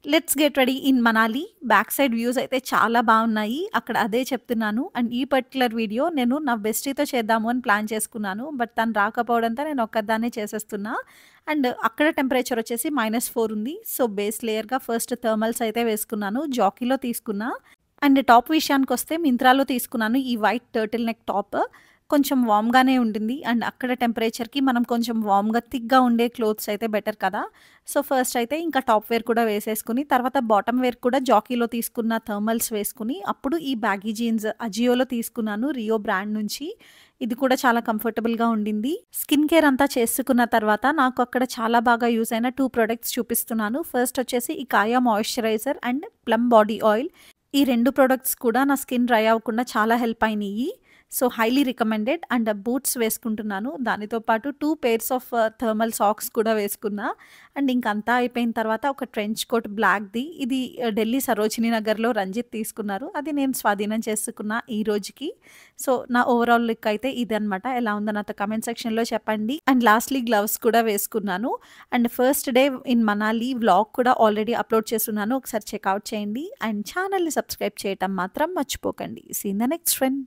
Let's get ready in Manali. Back side views అయితే చాలా బాగున్నాయి. అక్కడ అదే చెప్తున్నాను. అండ్ ఈ పర్టిక్యులర్ వీడియో నేను నా బెస్టీతో చేద్దాము అని ప్లాన్ చేసుకున్నాను. బట్ తను రాకపోవడంతో నేను ఒక్కదాన్నే చేసేస్తున్నా. అండ్ అక్కడ టెంపరేచర్ వచ్చేసి -4 ఉంది. సో బేస్ లేయర్‌గా ఫస్ట్ థర్మల్స్ అయితే వేసుకున్నాను. జాకీలో తీసుకున్నా. అండ్ టాప్ విషయానికొస్తే మింత్రాలో తీసుకున్నాను ఈ వైట్ టర్టిల్ నెక్ టాప్. కొంచెం వార్మ్‌గానే ఉంటుంది. అండ్ అక్కడ టెంపరేచర్‌కి మనం కొంచెం వార్మ్‌గా థిక్‌గా ఉండే క్లోత్స్ అయితే బెటర్ కదా! సో ఫస్ట్ అయితే ఇంకా టాప్ వేర్ కూడా వేసేసుకొని, తర్వాత బాటమ్ వేర్ కూడా జాకీలో తీసుకున్న థర్మల్స్ వేసుకొని, అప్పుడు ఈ బ్యాగీ జీన్స్ అజియోలో తీసుకున్నాను రియో బ్రాండ్ నుంచి. ఇది కూడా చాలా కంఫర్టబుల్‌గా ఉండింది. స్కిన్ కేర్ అంతా చేసుకున్న తర్వాత నాకు అక్కడ చాలా బాగా యూజ్ అయిన 2 ప్రొడక్ట్స్ చూపిస్తున్నాను. ఫస్ట్ వచ్చేసి ఈ Kaya moisturiser and Plum body oil. ఈ 2 ప్రొడక్ట్స్ కూడా నా స్కిన్ డ్రై అవ్వకుండా చాలా హెల్ప్ అయినియి. So highly recommended. And boots వేసుకుంటున్నాను. దానితో పాటు 2 పెయిర్స్ ఆఫ్ థర్మల్ సాక్స్ కూడా వేసుకున్నా. అండ్ ఇంకంతా అయిపోయిన తర్వాత ఒక ట్రెంచ్ కోట్ బ్లాక్‌ది. ఇది ఢిల్లీ సరోజినీ నగర్‌లో రంజిత్ తీసుకున్నారు. అది నేను స్వాధీనం చేసుకున్నా ఈ రోజుకి. సో నా ఓవరాల్ లుక్ అయితే ఇదనమాట. ఎలా ఉందో నాతో కామెంట్ సెక్షన్‌లో చెప్పండి. అండ్ లాస్ట్‌లీ గ్లవ్స్ కూడా వేసుకున్నాను. And first day in Manali vlog కూడా ఆల్రెడీ అప్లోడ్ చేసున్నాను. ఒకసారి చెక్‌ఔట్ చేయండి. అండ్ ఛానెల్‌ని సబ్స్క్రైబ్ చేయటం మాత్రం మర్చిపోకండి. See in the next one.